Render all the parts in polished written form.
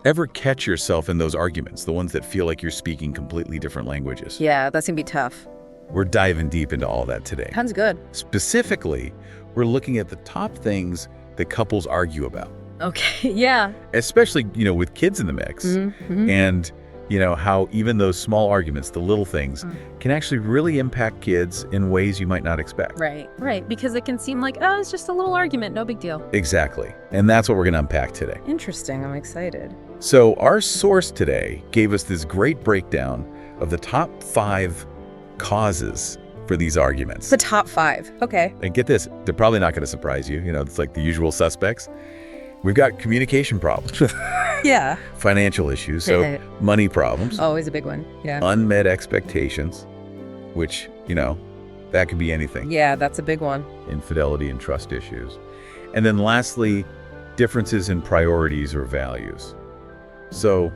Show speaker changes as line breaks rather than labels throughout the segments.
Ever catch yourself in those arguments, the ones that feel like you're speaking completely different languages?
Yeah, that's gonna be tough.
We're diving deep into all that today.
Sounds good.
Specifically, we're looking at the top things that couples argue about,
Okay, yeah.
especially, with kids in the mix.
Mm-hmm.
And, how even those small arguments, the little things, can actually really impact kids in ways you might not expect.
Right, because it can seem like, oh, it's just a little argument, no big deal.
Exactly. And that's what we're going to unpack today.
Interesting, I'm excited.
So our source today gave us this great breakdown of the top 5 causes for these arguments.
The top 5, okay.
And get this, they're probably not going to surprise you. It's like the usual suspects. We've got communication problems,
Yeah.
financial issues, so money problems,
Always a big one, yeah.
unmet expectations, which, that could be anything.
Yeah, that's a big one.
Infidelity and trust issues. And then lastly, differences in priorities or values. So,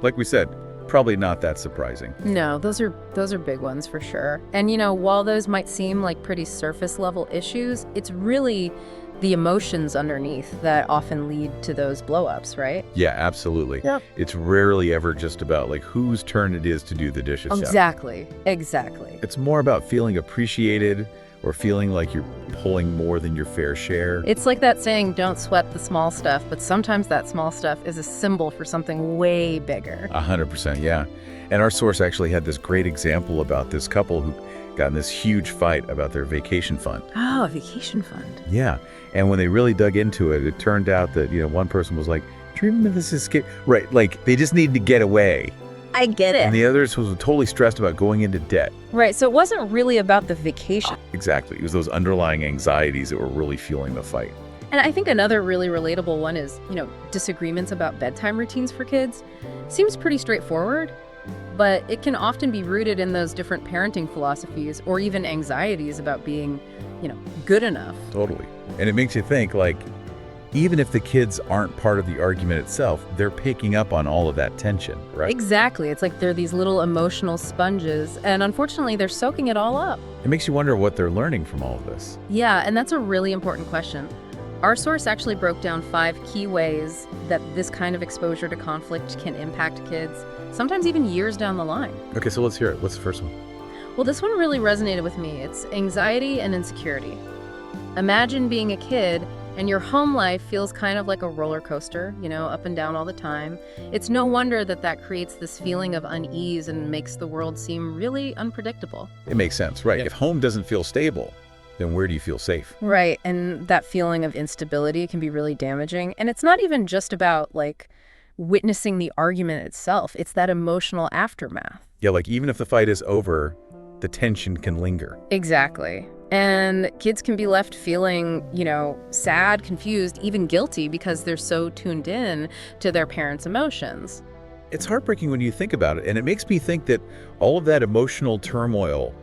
like we said, probably not that surprising.
No, those are big ones for sure. And while those might seem like pretty surface level issues, it's really the emotions underneath that often lead to those blow-ups, right?
Yeah, absolutely.
Yep.
It's rarely ever just about like whose turn it is to do the dishes.
Exactly.
It's more about feeling appreciated or feeling like you're pulling more than your fair share.
It's like that saying, don't sweat the small stuff, but sometimes that small stuff is a symbol for something way bigger.
100%, yeah. And our source actually had this great example about this couple who got in this huge fight about their vacation fund.
Oh, a vacation fund.
Yeah. And when they really dug into it, it turned out that, one person was like, do you remember this escape? Right, like they just needed to get away.
I get it.
And the others was totally stressed about going into debt.
Right, so it wasn't really about the vacation.
Exactly. It was those underlying anxieties that were really fueling the fight.
And I think another really relatable one is, disagreements about bedtime routines for kids. Seems pretty straightforward, but it can often be rooted in those different parenting philosophies or even anxieties about being, good enough.
Totally. And it makes you think, like, even if the kids aren't part of the argument itself, they're picking up on all of that tension, right?
Exactly. It's like they're these little emotional sponges, and unfortunately, they're soaking it all up.
It makes you wonder what they're learning from all of this.
Yeah, and that's a really important question. Our source actually broke down 5 key ways that this kind of exposure to conflict can impact kids, sometimes even years down the line.
Okay, so let's hear it. What's the first one?
Well, this one really resonated with me. It's anxiety and insecurity. Imagine being a kid and your home life feels kind of like a roller coaster, up and down all the time. It's no wonder that creates this feeling of unease and makes the world seem really unpredictable.
It makes sense, right?
Yeah.
If home doesn't feel stable, then where do you feel safe?
Right, and that feeling of instability can be really damaging. And it's not even just about, witnessing the argument itself. It's that emotional aftermath.
Yeah, like even if the fight is over, the tension can linger.
Exactly. And kids can be left feeling, sad, confused, even guilty because they're so tuned in to their parents' emotions.
It's heartbreaking when you think about it, and it makes me think that all of that emotional turmoil,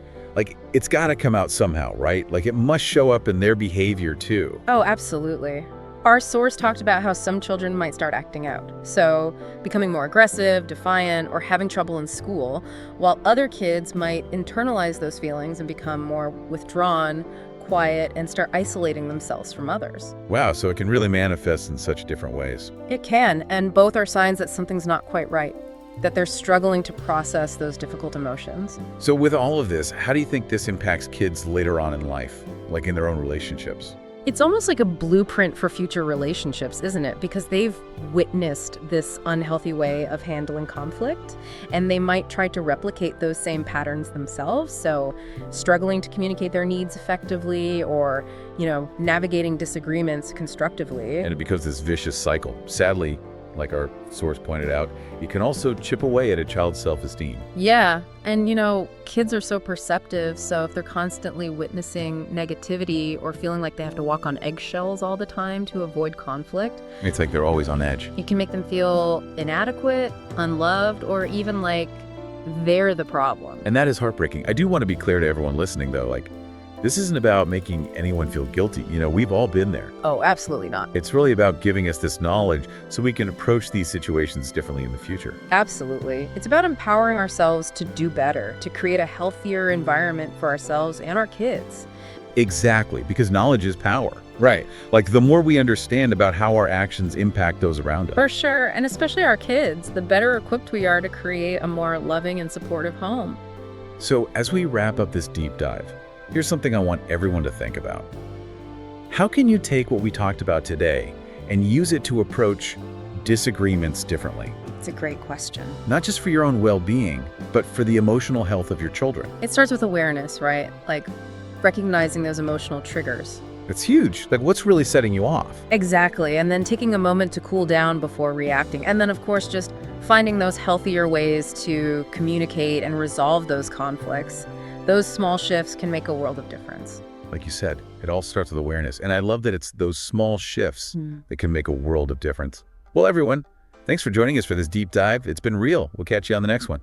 it's got to come out somehow, right? Like it must show up in their behavior too.
Oh, absolutely. Our source talked about how some children might start acting out, so becoming more aggressive, defiant, or having trouble in school, while other kids might internalize those feelings and become more withdrawn, quiet, and start isolating themselves from others.
Wow, so it can really manifest in such different ways.
It can, and both are signs that something's not quite right, that they're struggling to process those difficult emotions.
So with all of this, how do you think this impacts kids later on in life, like in their own relationships?
It's almost like a blueprint for future relationships, isn't it? Because they've witnessed this unhealthy way of handling conflict, and they might try to replicate those same patterns themselves. So struggling to communicate their needs effectively or, navigating disagreements constructively.
And it becomes this vicious cycle. Sadly, like our source pointed out, it can also chip away at a child's self-esteem.
Yeah, and kids are so perceptive, so if they're constantly witnessing negativity or feeling like they have to walk on eggshells all the time to avoid conflict,
It's like they're always on edge.
it can make them feel inadequate, unloved, or even like they're the problem.
And that is heartbreaking. I do want to be clear to everyone listening, though, this isn't about making anyone feel guilty. We've all been there.
Oh, absolutely not.
It's really about giving us this knowledge so we can approach these situations differently in the future.
Absolutely. It's about empowering ourselves to do better, to create a healthier environment for ourselves and our kids.
Exactly, because knowledge is power.
Right.
Like, the more we understand about how our actions impact those around us.
For sure, and especially our kids, the better equipped we are to create a more loving and supportive home.
So, as we wrap up this deep dive, here's something I want everyone to think about. How can you take what we talked about today and use it to approach disagreements differently?
It's a great question.
Not just for your own well-being, but for the emotional health of your children.
It starts with awareness, right? Like recognizing those emotional triggers.
It's huge. Like, what's really setting you off?
Exactly, and then taking a moment to cool down before reacting. And then, of course, just finding those healthier ways to communicate and resolve those conflicts. Those small shifts can make a world of difference.
Like you said, it all starts with awareness. And I love that it's those small shifts that can make a world of difference. Well, everyone, thanks for joining us for this deep dive. It's been real. We'll catch you on the next one.